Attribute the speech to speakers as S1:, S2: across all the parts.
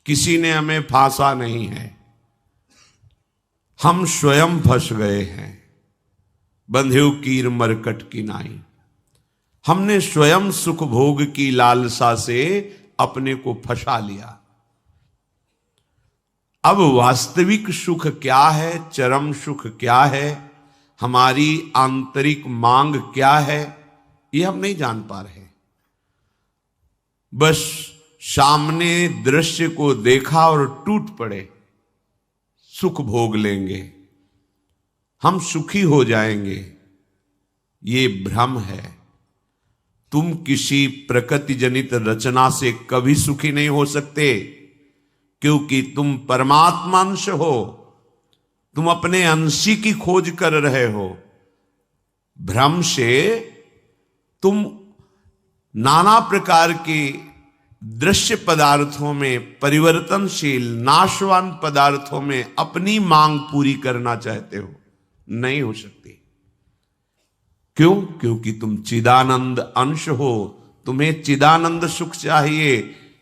S1: किसी ने हमें फांसा नहीं है, हम स्वयं फंस गए हैं। बंधेउ कीर मरकट की नाई, हमने स्वयं सुख भोग की लालसा से अपने को फंसा लिया। अब वास्तविक सुख क्या है, चरम सुख क्या है, हमारी आंतरिक मांग क्या है, ये हम नहीं जान पा रहे। बस सामने दृश्य को देखा और टूट पड़े, सुख भोग लेंगे, हम सुखी हो जाएंगे। ये भ्रम है। तुम किसी प्रकृति जनित रचना से कभी सुखी नहीं हो सकते, क्योंकि तुम परमात्मा अंश हो, तुम अपने अंशी की खोज कर रहे हो। भ्रम से तुम नाना प्रकार के दृश्य पदार्थों में, परिवर्तनशील नाशवान पदार्थों में अपनी मांग पूरी करना चाहते हो, नहीं हो सकती। क्यों? क्योंकि तुम चिदानंद अंश हो, तुम्हें चिदानंद सुख चाहिए।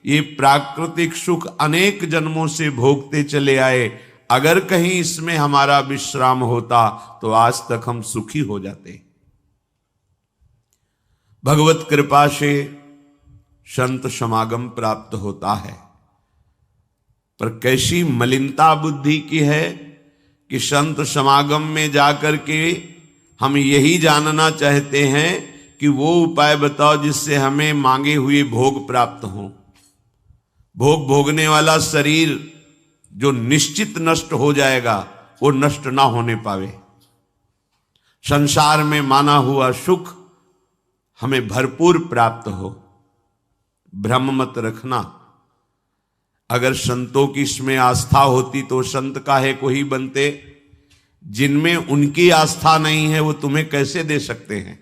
S1: ये प्राकृतिक सुख अनेक जन्मों से भोगते चले आए, अगर कहीं इसमें हमारा विश्राम होता तो आज तक हम सुखी हो जाते। भगवत कृपा से संत समागम प्राप्त होता है, पर कैसी मलिनता बुद्धि की है कि संत समागम में जाकर के हम यही जानना चाहते हैं कि वो उपाय बताओ जिससे हमें मांगे हुए भोग प्राप्त हों। भोग भोगने वाला शरीर जो निश्चित नष्ट हो जाएगा, वो नष्ट ना होने पावे। संसार में माना हुआ सुख हमें भरपूर प्राप्त हो। भ्रम मत रखना। अगर संतों की इसमें आस्था होती तो संत काहे को ही बनते। जिनमें उनकी आस्था नहीं है वो तुम्हें कैसे दे सकते हैं।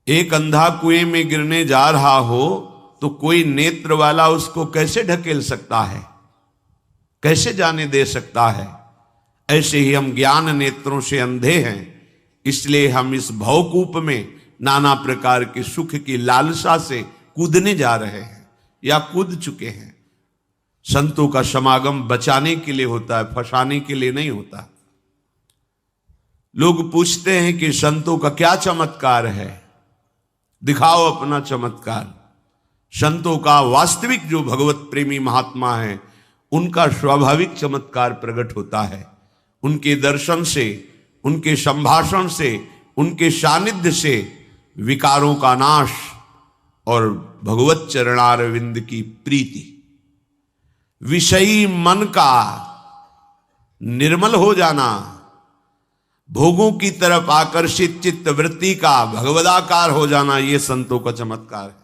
S1: एक अंधा कुएं में गिरने जा रहा हो तो कोई नेत्र वाला उसको कैसे ढकेल सकता है, कैसे जाने दे सकता है। ऐसे ही हम ज्ञान नेत्रों से अंधे हैं, इसलिए हम इस भवकूप में नाना प्रकार के सुख की लालसा से कूदने जा रहे हैं या कूद चुके हैं। संतों का समागम बचाने के लिए होता है, फंसाने के लिए नहीं होता। लोग पूछते हैं कि संतों का क्या चमत्कार है, दिखाओ अपना चमत्कार। संतों का वास्तविक जो भगवत प्रेमी महात्मा है, उनका स्वाभाविक चमत्कार प्रकट होता है। उनके दर्शन से, उनके संभाषण से, उनके सानिध्य से विकारों का नाश और भगवत चरणारविंद की प्रीति, विषयी मन का निर्मल हो जाना, भोगों की तरफ आकर्षित चित्त वृत्ति का भगवदाकार हो जाना, ये संतों का चमत्कार है।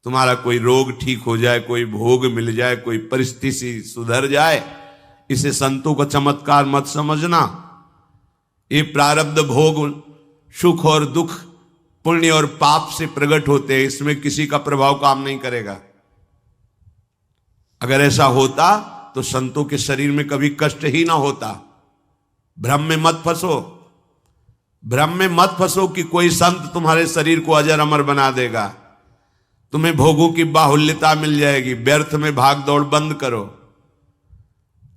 S1: तुम्हारा कोई रोग ठीक हो जाए, कोई भोग मिल जाए, कोई परिस्थिति सुधर जाए, इसे संतों का चमत्कार मत समझना। ये प्रारब्ध भोग सुख और दुख, पुण्य और पाप से प्रकट होते हैं, इसमें किसी का प्रभाव काम नहीं करेगा। अगर ऐसा होता तो संतों के शरीर में कभी कष्ट ही ना होता। भ्रम में मत फंसो, भ्रम में मत फंसो कि कोई संत तुम्हारे शरीर को अजर अमर बना देगा, तुम्हें भोगों की बाहुल्यता मिल जाएगी। व्यर्थ में भाग दौड़ बंद करो।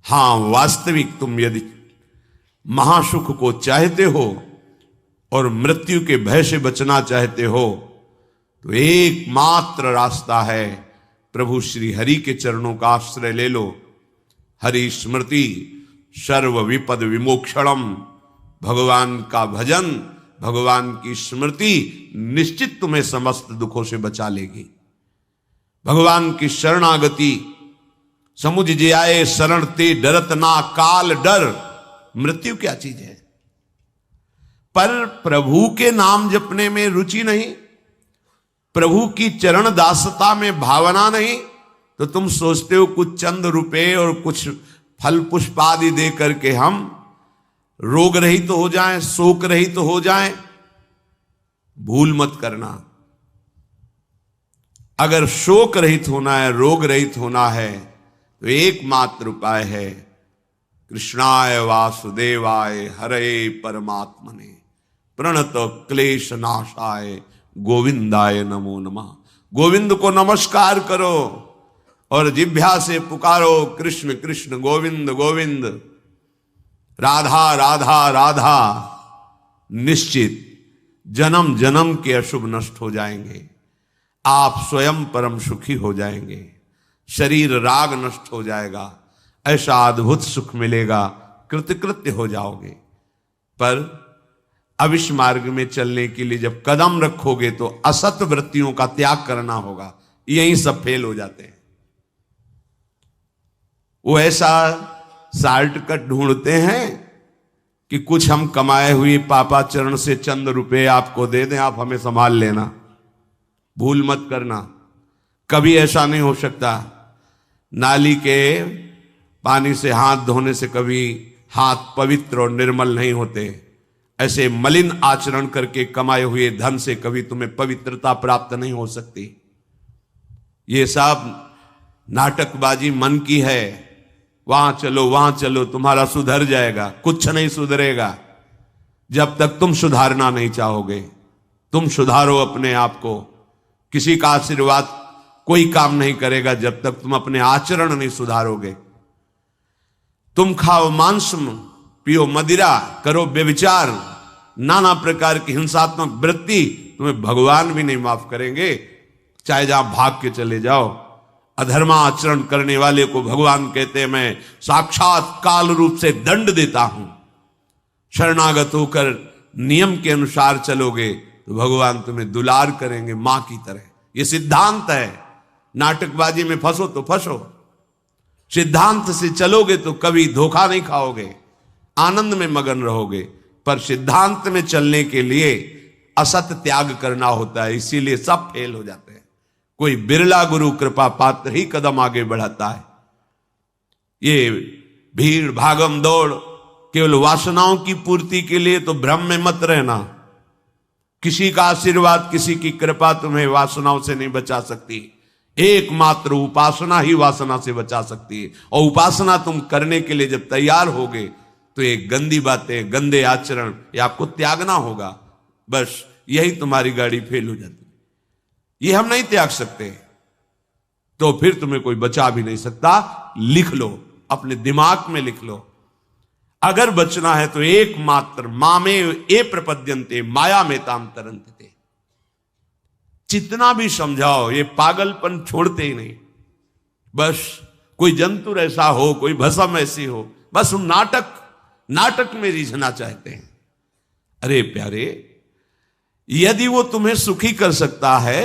S1: हां, वास्तविक तुम यदि महासुख को चाहते हो और मृत्यु के भय से बचना चाहते हो तो एकमात्र रास्ता है प्रभु श्री हरि के चरणों का आश्रय ले लो। हरि स्मृति सर्व विपद विमोक्षणम। भगवान का भजन, भगवान की स्मृति निश्चित तुम्हें समस्त दुखों से बचा लेगी। भगवान की शरणागति, समुझ जे आए शरण ते डरत ना काल डर। मृत्यु क्या चीज है? पर प्रभु के नाम जपने में रुचि नहीं, प्रभु की चरण दासता में भावना नहीं, तो तुम सोचते हो कुछ चंद रुपए और कुछ फल पुष्प आदि दे करके हम रोग रहित तो हो जाएं, शोक रहित तो हो जाएं। भूल मत करना। अगर शोक रहित होना है, रोग रहित होना है, तो एकमात्र उपाय है कृष्णाय वासुदेवाय हरे परमात्मने प्रणत क्लेश नाशाय गोविंदाय नमो नमः। गोविंद को नमस्कार करो और जिह्वा से पुकारो कृष्ण कृष्ण गोविंद गोविंद, राधा राधा राधा। निश्चित जन्म जन्म के अशुभ नष्ट हो जाएंगे, आप स्वयं परम सुखी हो जाएंगे, शरीर राग नष्ट हो जाएगा, ऐसा अद्भुत सुख मिलेगा, कृतकृत्य हो जाओगे। पर अब इस मार्ग में चलने के लिए जब कदम रखोगे तो असत वृत्तियों का त्याग करना होगा। यहीं सब फेल हो जाते हैं। वो ऐसा शॉर्टकट ढूंढते हैं कि कुछ हम कमाए हुए पापाचरण से चंद रुपए आपको दे दें, आप हमें संभाल लेना, भूल मत करना। कभी ऐसा नहीं हो सकता। नाली के पानी से हाथ धोने से कभी हाथ पवित्र और निर्मल नहीं होते। ऐसे मलिन आचरण करके कमाए हुए धन से कभी तुम्हें पवित्रता प्राप्त नहीं हो सकती। ये सब नाटकबाजी मन की है। वहां चलो तुम्हारा सुधर जाएगा, कुछ नहीं सुधरेगा जब तक तुम सुधारना नहीं चाहोगे। तुम सुधारो अपने आप को। किसी का आशीर्वाद कोई काम नहीं करेगा जब तक तुम अपने आचरण नहीं सुधारोगे। तुम खाओ मांस, पियो मदिरा, करो व्यभिचार, नाना प्रकार की हिंसात्मक वृत्ति, तुम्हें भगवान भी नहीं माफ करेंगे, चाहे जहां भाग के चले जाओ। अधर्मा आचरण करने वाले को भगवान कहते हैं मैं साक्षात काल रूप से दंड देता हूं। शरणागत होकर नियम के अनुसार चलोगे तो भगवान तुम्हें दुलार करेंगे मां की तरह। यह सिद्धांत है। नाटकबाजी में फंसो तो फंसो, सिद्धांत से चलोगे तो कभी धोखा नहीं खाओगे, आनंद में मगन रहोगे। पर सिद्धांत में चलने के लिए असत त्याग करना होता है, इसीलिए सब फेल हो जाते हैं। कोई बिरला गुरु कृपा पात्र ही कदम आगे बढ़ाता है। ये भीड़ भागम दौड़ केवल वासनाओं की पूर्ति के लिए तो भ्रम में मत रहना। किसी का आशीर्वाद, किसी की कृपा तुम्हें वासनाओं से नहीं बचा सकती। एकमात्र उपासना ही वासना से बचा सकती है। और उपासना तुम करने के लिए जब तैयार होगे तो ये गंदी बातें, गंदे आचरण ये आपको त्यागना होगा। बस यही तुम्हारी गाड़ी फेल हो जाती है। ये हम नहीं त्याग सकते तो फिर तुम्हें कोई बचा भी नहीं सकता। लिख लो, अपने दिमाग में लिख लो। अगर बचना है तो एकमात्र मामे ए प्रपद्यन्ते माया में ताम तरंते। जितना भी समझाओ ये पागलपन छोड़ते ही नहीं। बस कोई जंतुर ऐसा हो, कोई भस्म ऐसी हो, बस हम नाटक में रिझना चाहते हैं। अरे प्यारे, यदि वो तुम्हें सुखी कर सकता है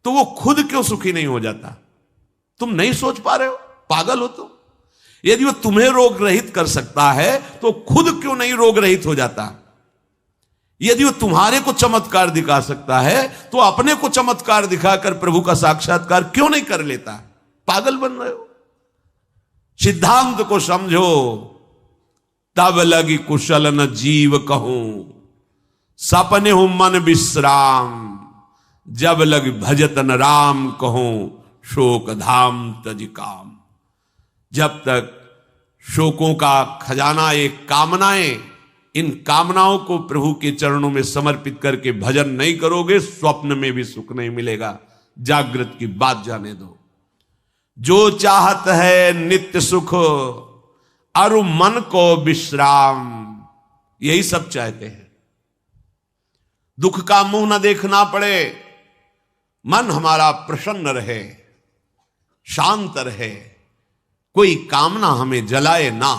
S1: तो वो खुद क्यों सुखी नहीं हो जाता? तुम नहीं सोच पा रहे हो? पागल हो तुम? यदि वो तुम्हें रोग रहित कर सकता है तो खुद क्यों नहीं रोग रहित हो जाता? यदि वो तुम्हारे को चमत्कार दिखा सकता है तो अपने को चमत्कार दिखाकर प्रभु का साक्षात्कार क्यों नहीं कर लेता? पागल बन रहे हो। सिद्धांत को समझो। तब लगी कुशल न जीव कहूं, सपने हूं मन विश्राम। जब लग भजत न राम कहूं, शोक धाम तज काम। जब तक शोकों का खजाना एक कामनाएं, इन कामनाओं को प्रभु के चरणों में समर्पित करके भजन नहीं करोगे, स्वप्न में भी सुख नहीं मिलेगा। जागृत की बात जाने दो। जो चाहत है नित्य सुख, अरु मन को विश्राम। यही सब चाहते हैं। दुख का मुंह न देखना पड़े, मन हमारा प्रसन्न रहे, शांत रहे, कोई कामना हमें जलाए ना।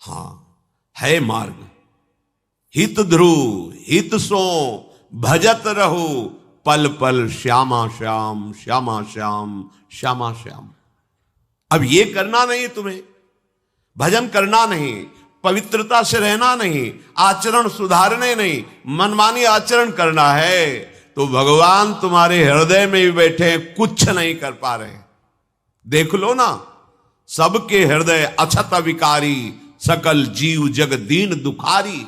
S1: हां, है मार्ग। हित ध्रुव हित सो भजत रहो, पल पल श्यामा श्याम श्यामा श्याम श्यामा श्याम। अब ये करना नहीं तुम्हें, भजन करना नहीं, पवित्रता से रहना नहीं, आचरण सुधारने नहीं, मनमानी आचरण करना है तो भगवान तुम्हारे हृदय में भी बैठे, कुछ नहीं कर पा रहे। देख लो ना, सबके हृदय अछत विकारी, सकल जीव जग दीन दुखारी।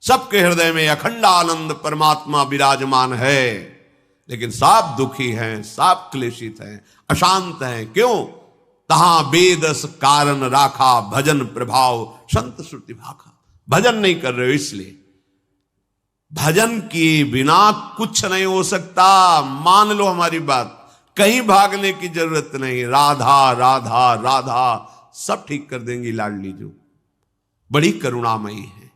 S1: सबके हृदय में अखंड आनंद परमात्मा विराजमान है, लेकिन सब दुखी हैं, सब क्लेशित हैं, अशांत हैं। क्यों? तहां वेदस कारण राखा, भजन प्रभाव संत श्रुति भाखा। भजन नहीं कर रहे हो इसलिए। भजन किए बिना कुछ नहीं हो सकता। मान लो हमारी बात, कहीं भागने की जरूरत नहीं। राधा राधा राधा सब ठीक कर देंगी लाडली जो, बड़ी करुणामयी है।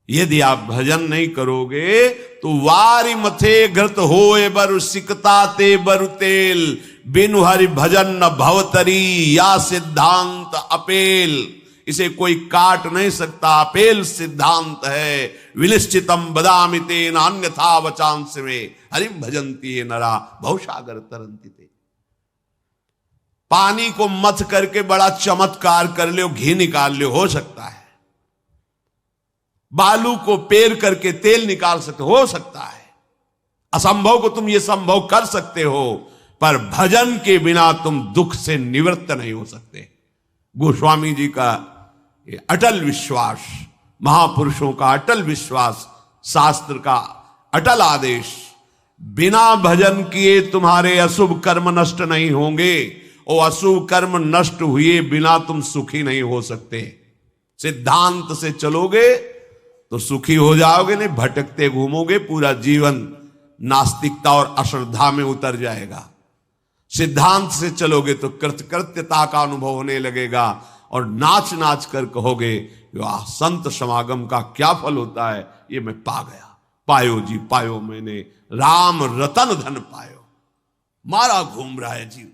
S1: यदि आप भजन नहीं करोगे तो वारी मथे घृत होए बरु सिकता ते बरु तेल, बिनु हरि भजन न भवतरी या सिद्धांत अपेल। इसे कोई काट नहीं सकता, अपेल सिद्धांत है। विनिश्चितम बदामि तेन अन्यथा वचांस में, हरिम भजन्ति ये नरा भवसागर तरन्ति ते। पानी को मथ करके बड़ा चमत्कार कर लो, घी निकाल लो, हो सकता है। बालू को पेर करके तेल निकाल सकते, हो सकता है। असंभव को तुम ये संभव कर सकते हो, पर भजन के बिना तुम दुख से निवृत्त नहीं हो सकते। गोस्वामी जी का ये अटल विश्वास, महापुरुषों का अटल विश्वास, शास्त्र का अटल आदेश, बिना भजन किए तुम्हारे अशुभ कर्म नष्ट नहीं होंगे, और अशुभ कर्म नष्ट हुए बिना तुम सुखी नहीं हो सकते। सिद्धांत से चलोगे तो सुखी हो जाओगे, नहीं भटकते घूमोगे, पूरा जीवन नास्तिकता और अश्रद्धा में उतर जाएगा। सिद्धांत से चलोगे तो कृतकृत्यता का अनुभव होने लगेगा, और नाच नाच कर कहोगे वाह, संत समागम का क्या फल होता है, ये मैं पा गया। पायो जी पायो मैंने, राम रतन धन पायो। मारा घूम रहा है जीव,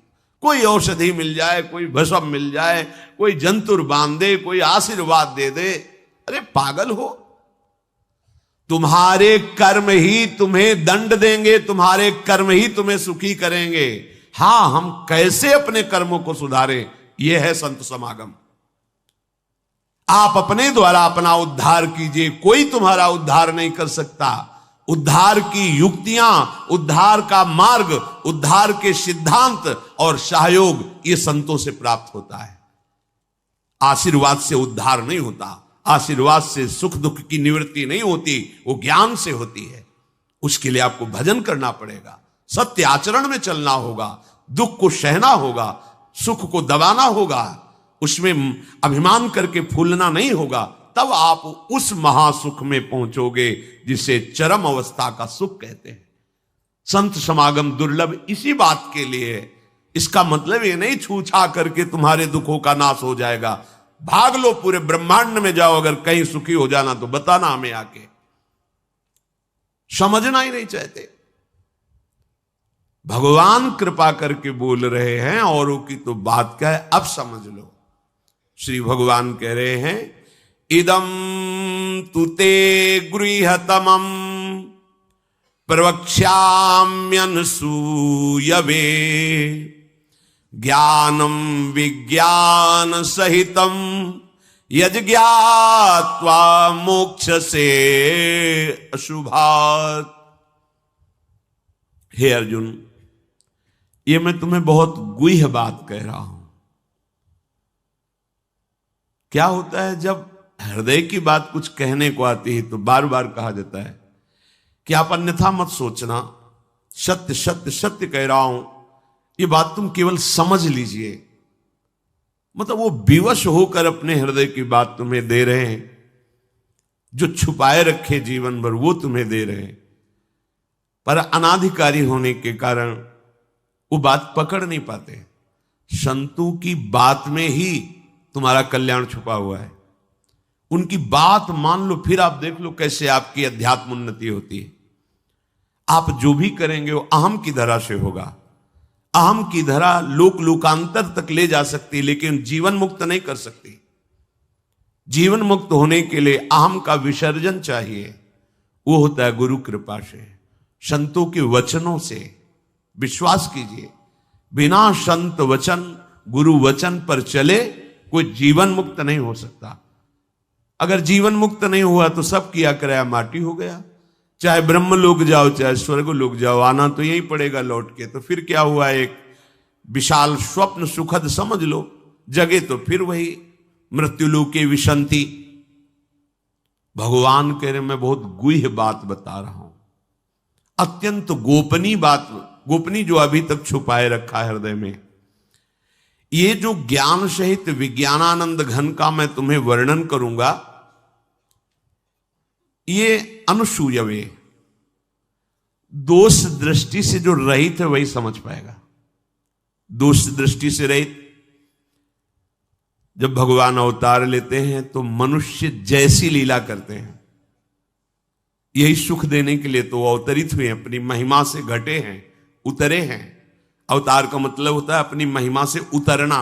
S1: कोई औषधि मिल जाए, कोई भस्म मिल जाए, कोई जंतुर बांध दे, कोई आशीर्वाद दे दे। अरे पागल हो, तुम्हारे कर्म ही तुम्हें दंड देंगे, तुम्हारे कर्म ही तुम्हें सुखी करेंगे। हां, हम कैसे अपने कर्मों को सुधारें, यह है संत समागम। आप अपने द्वारा अपना उद्धार कीजिए, कोई तुम्हारा उद्धार नहीं कर सकता। उद्धार की युक्तियां, उद्धार का मार्ग, उद्धार के सिद्धांत और सहयोग ये संतों से प्राप्त होता है। आशीर्वाद से उद्धार नहीं होता, आशीर्वाद से सुख दुख की निवृत्ति नहीं होती, वो ज्ञान से होती है। उसके लिए आपको भजन करना पड़ेगा, सत्य आचरण में चलना होगा, दुख को सहना होगा, सुख को दबाना होगा, उसमें अभिमान करके फूलना नहीं होगा। तब आप उस महासुख में पहुंचोगे जिसे चरम अवस्था का सुख कहते हैं। संत समागम दुर्लभ इसी बात के लिए है। इसका मतलब ये नहीं छूछा करके तुम्हारे दुखों का नाश हो जाएगा। भाग लो, पूरे ब्रह्मांड में जाओ, अगर कहीं सुखी हो जाना तो बताना हमें आके। समझना ही नहीं चाहते। भगवान कृपा करके बोल रहे हैं, औरों की तो बात क्या है, अब समझ लो। श्री भगवान कह रहे हैं, इदम तुते गृहतमं प्रवक्ष्याम्यनसूयवे, ज्ञानम विज्ञान सहितम यज्ञात्वा मोक्ष से अशुभात्। हे अर्जुन, ये मैं तुम्हें बहुत गुह्य बात कह रहा हूं। क्या होता है जब हृदय की बात कुछ कहने को आती है तो बार बार कहा जाता है कि आप अन्यथा मत सोचना, सत्य सत्य सत्य कह रहा हूं, ये बात तुम केवल समझ लीजिए। मतलब वो विवश होकर अपने हृदय की बात तुम्हें दे रहे हैं, जो छुपाए रखे जीवन भर वो तुम्हें दे रहे हैं, पर अनाधिकारी होने के कारण वो बात पकड़ नहीं पाते। संतों की बात में ही तुम्हारा कल्याण छुपा हुआ है। उनकी बात मान लो, फिर आप देख लो कैसे आपकी अध्यात्म उन्नति होती है। आप जो भी करेंगे वो अहम की धरा से होगा। अहम की धरा लोक लोकांतर तक ले जा सकती, लेकिन जीवन मुक्त नहीं कर सकती। जीवन मुक्त होने के लिए अहम का विसर्जन चाहिए। वो होता है गुरु कृपा से, संतों के वचनों से। विश्वास कीजिए, बिना संत वचन, गुरु वचन पर चले कोई जीवन मुक्त नहीं हो सकता। अगर जीवन मुक्त नहीं हुआ तो सब किया कराया माटी हो गया। चाहे ब्रह्म लोक जाओ, चाहे स्वर्ग लोक जाओ, आना तो यही पड़ेगा लौट के। तो फिर क्या हुआ, एक विशाल स्वप्न सुखद समझ लो, जगे तो फिर वही मृत्युलोके विशंति। भगवान कह रहे मैं बहुत गुह्य बात बता रहा हूं, अत्यंत गोपनीय बात, गोपनीय जो अभी तक छुपाए रखा है हृदय में। ये जो ज्ञान सहित विज्ञानानंद घन का मैं तुम्हें वर्णन करूंगा, ये अनुसूयवे, दोष दृष्टि से जो रहित है वही समझ पाएगा। दोष दृष्टि से रहित, जब भगवान अवतार लेते हैं तो मनुष्य जैसी लीला करते हैं, यही सुख देने के लिए तो अवतरित हुए, अपनी महिमा से घटे हैं, उतरे हैं। अवतार का मतलब होता है अपनी महिमा से उतरना।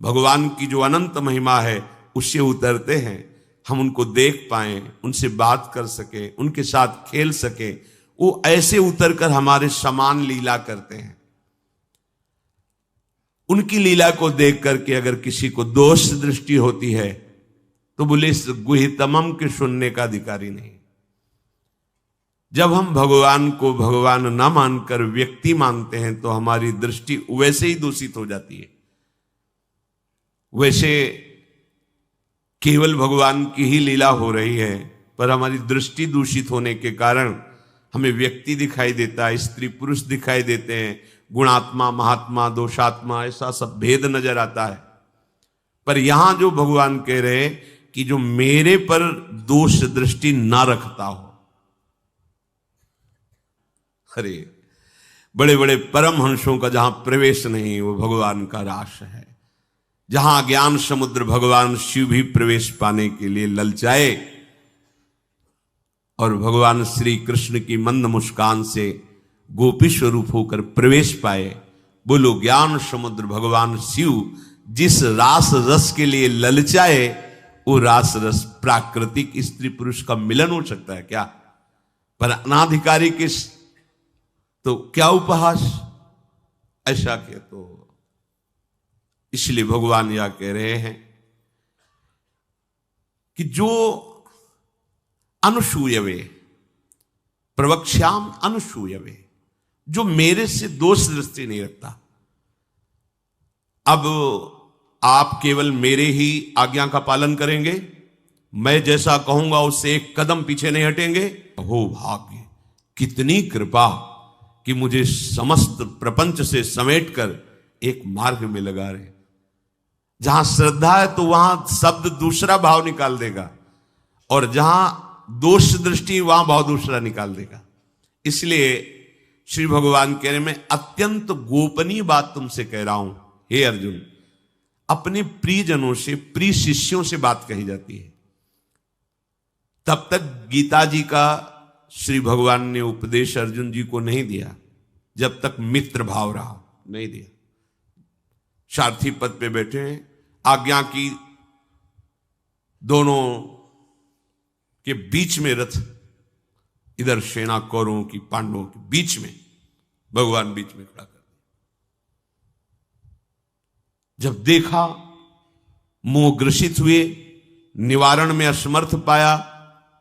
S1: भगवान की जो अनंत महिमा है उससे उतरते हैं, हम उनको देख पाएं, उनसे बात कर सके, उनके साथ खेल सके, वो ऐसे उतरकर हमारे समान लीला करते हैं। उनकी लीला को देख करके अगर किसी को दोष दृष्टि होती है तो बोले इस गुहितमम के सुनने का अधिकारी नहीं। जब हम भगवान को भगवान न मानकर व्यक्ति मानते हैं तो हमारी दृष्टि वैसे ही दूषित हो जाती है। वैसे केवल भगवान की ही लीला हो रही है, पर हमारी दृष्टि दूषित होने के कारण हमें व्यक्ति दिखाई देता है, स्त्री पुरुष दिखाई देते हैं, गुणात्मा महात्मा दोषात्मा ऐसा सब भेद नजर आता है। पर यहां जो भगवान कह रहे कि जो मेरे पर दोष दृष्टि ना रखता हो, अरे बड़े बड़े परमहंसों का जहां प्रवेश नहीं वो भगवान का रास है। जहां ज्ञान समुद्र भगवान शिव भी प्रवेश पाने के लिए ललचाए और भगवान श्री कृष्ण की मंद मुस्कान से गोपी स्वरूप होकर प्रवेश पाए। बोलो ज्ञान समुद्र भगवान शिव जिस रास रस के लिए ललचाए, वो रास रस प्राकृतिक स्त्री पुरुष का मिलन हो सकता है क्या? पर अनाधिकारी के तो क्या उपहास, ऐसा के तो इसलिए भगवान यह कह रहे हैं कि जो अनुसूयवे प्रवक्ष्याम अनुसूयवे, जो मेरे से दोष दृष्टि नहीं रखता। अब आप केवल मेरे ही आज्ञा का पालन करेंगे, मैं जैसा कहूंगा उससे एक कदम पीछे नहीं हटेंगे। हो भाग्य, कितनी कृपा कि मुझे समस्त प्रपंच से समेटकर एक मार्ग में लगा रहे। जहां श्रद्धा है तो वहां शब्द दूसरा भाव निकाल देगा, और जहां दोष दृष्टि वहां भाव दूसरा निकाल देगा। इसलिए श्री भगवान कह रहे मैं अत्यंत गोपनीय बात तुमसे कह रहा हूं हे अर्जुन। अपने प्रियजनों से, प्रिय शिष्यों से बात कही जाती है। तब तक गीता जी का श्री भगवान ने उपदेश अर्जुन जी को नहीं दिया जब तक मित्र भाव रहा, नहीं दिया। सारथी पद पे बैठे हैं, आज्ञा की दोनों के बीच में रथ, इधर सेना कौरवों की पांडवों के बीच में, भगवान बीच में खड़ा कर दिया। जब देखा मोह ग्रसित हुए, निवारण में असमर्थ पाया,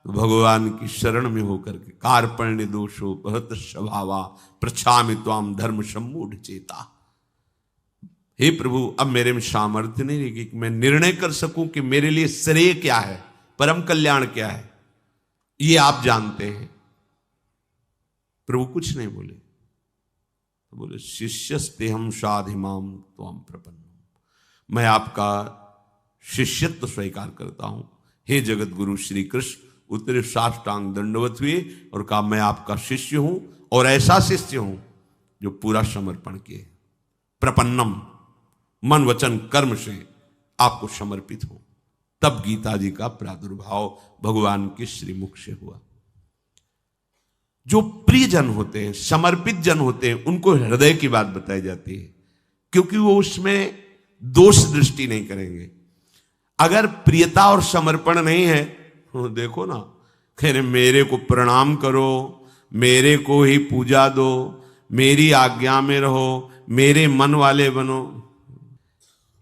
S1: तो भगवान की शरण में होकर के कार्पण्य दोषो बहुत स्वभावा प्रछामि त्वाम धर्म सम्मूढ़ चेता। हे प्रभु, अब मेरे में सामर्थ्य नहीं रहेगी कि मैं निर्णय कर सकूं कि मेरे लिए श्रेय क्या है, परम कल्याण क्या है, ये आप जानते हैं। प्रभु कुछ नहीं बोले, तो बोले शिष्यस्तेहम साधिमाम त्वाम प्रपन्नम, मैं आपका शिष्यत्व स्वीकार करता हूं। हे जगत गुरु श्री कृष्ण उतरे साष्टांग दंडवत हुए और कहा मैं आपका शिष्य हूं, और ऐसा शिष्य हूं जो पूरा समर्पण किए, प्रपन्नम, मन वचन कर्म से आपको समर्पित हो। तब गीता जी का प्रादुर्भाव भगवान के श्रीमुख से हुआ। जो प्रिय जन होते हैं, समर्पित जन होते हैं, उनको हृदय की बात बताई जाती है, क्योंकि वो उसमें दोष दृष्टि नहीं करेंगे। अगर प्रियता और समर्पण नहीं है, देखो ना, कह रहे मेरे को प्रणाम करो, मेरे को ही पूजा दो, मेरी आज्ञा में रहो, मेरे मन वाले बनो।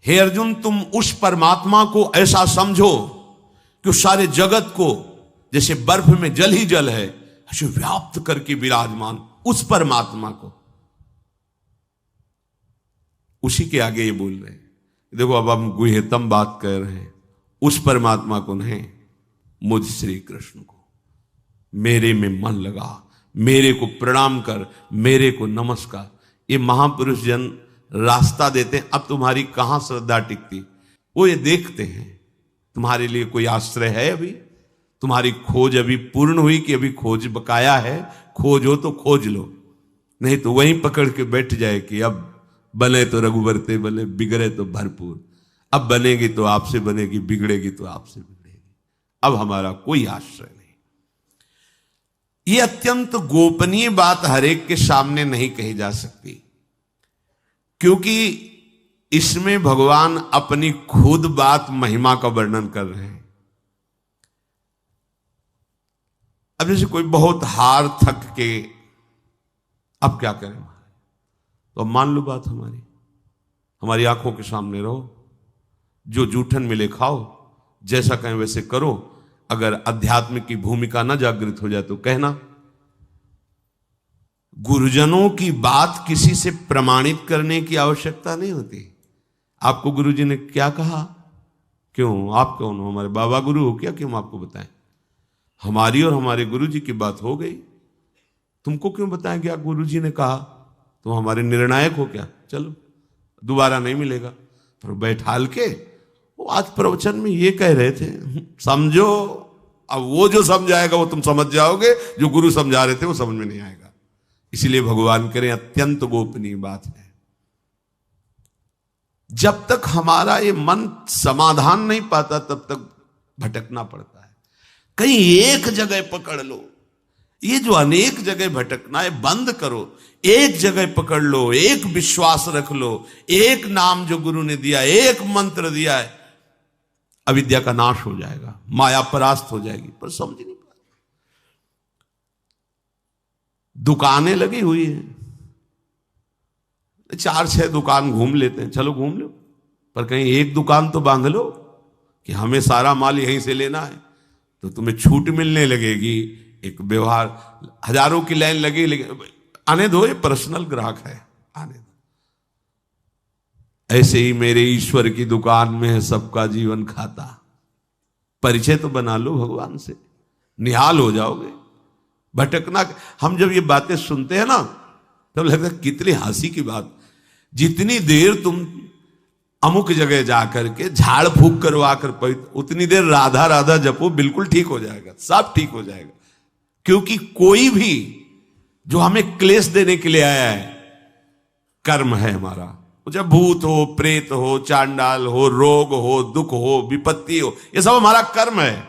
S1: हे अर्जुन, तुम उस परमात्मा को ऐसा समझो कि सारे जगत को जैसे बर्फ में जल ही जल है ऐसे व्याप्त करके विराजमान उस परमात्मा को, उसी के आगे ये बोल रहे हैं। देखो अब हम गुह्यतम बात कर रहे हैं, उस परमात्मा को नहीं, मुझ श्री कृष्ण को। मेरे में मन लगा, मेरे को प्रणाम कर, मेरे को नमस्कार। ये महापुरुष जन रास्ता देते हैं। अब तुम्हारी कहां श्रद्धा टिकती, वो ये देखते हैं तुम्हारे लिए कोई आश्रय है अभी, तुम्हारी खोज अभी पूर्ण हुई कि अभी खोज बकाया है? खोज हो तो खोज लो, नहीं तो वहीं पकड़ के बैठ जाए कि अब बने तो रघुवर ते बने, बिगड़े तो भरपूर। अब बनेगी तो आपसे बनेगी, बिगड़ेगी तो आपसे बिगड़ेगी, अब हमारा कोई आश्रय नहीं। ये अत्यंत गोपनीय बात हरेक के सामने नहीं कही जा सकती, क्योंकि इसमें भगवान अपनी खुद बात महिमा का वर्णन कर रहे हैं। अब जैसे कोई बहुत हार थक के अब क्या करें, तो अब मान लो बात हमारी आंखों के सामने रहो, जो जूठन मिले खाओ, जैसा कहें वैसे करो। अगर अध्यात्म की भूमिका न जागृत हो जाए तो कहना। गुरुजनों की बात किसी से प्रमाणित करने की आवश्यकता नहीं होती। आपको गुरुजी ने क्या कहा, क्यों, आप कौन हो, हमारे बाबा गुरु हो क्या कि हम आपको बताएं? हमारी और हमारे गुरुजी की बात हो गई, तुमको क्यों बताएं क्या गुरुजी ने कहा? तुम हमारे निर्णायक हो क्या? चलो दोबारा नहीं मिलेगा। पर बैठाल के वो आज प्रवचन में ये कह रहे थे, समझो। अब वो जो समझाएगा वो तुम समझ जाओगे, जो गुरु समझा रहे थे वो समझ में नहीं आएगा। इसलिए भगवान करें अत्यंत गोपनीय बात है। जब तक हमारा ये मन समाधान नहीं पाता तब तक भटकना पड़ता है। कहीं एक जगह पकड़ लो, ये जो अनेक जगह भटकना है बंद करो, एक जगह पकड़ लो, एक विश्वास रख लो, एक नाम जो गुरु ने दिया, एक मंत्र दिया है, अविद्या का नाश हो जाएगा, माया परास्त हो जाएगी। पर समझ नहीं पाते। दुकानें लगी हुई हैं, 4-6 दुकान घूम लेते हैं, चलो घूम लो, पर कहीं एक दुकान तो बांध लो कि हमें सारा माल यहीं से लेना है, तो तुम्हें छूट मिलने लगेगी। एक व्यवहार, हजारों की लाइन लगी, लेकिन आने दो, ये पर्सनल ग्राहक है, आने दो। ऐसे ही मेरे ईश्वर की दुकान में है सबका जीवन खाता। परिचय तो बना लो भगवान से, निहाल हो जाओगे। भटकना, हम जब ये बातें सुनते हैं ना तब लगता है कितनी हंसी की बात। जितनी देर तुम अमुक जगह जाकर के झाड़ फूक करवा कर उतनी देर राधा राधा जपो, बिल्कुल ठीक हो जाएगा, सब ठीक हो जाएगा। क्योंकि कोई भी जो हमें क्लेश देने के लिए आया है, कर्म है हमारा। चाहे भूत हो, प्रेत हो, चांडाल हो, रोग हो, दुख हो, विपत्ति हो, ये सब हमारा कर्म है।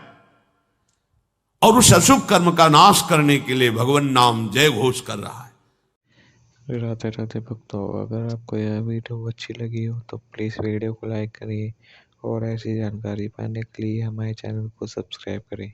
S1: और उस अशुभ कर्म का नाश करने के लिए भगवान नाम जय घोष कर रहा है।
S2: राधे राधे भक्तों, अगर आपको यह वीडियो अच्छी लगी हो तो प्लीज़ वीडियो को लाइक करिए और ऐसी जानकारी पाने के लिए हमारे चैनल को सब्सक्राइब करें।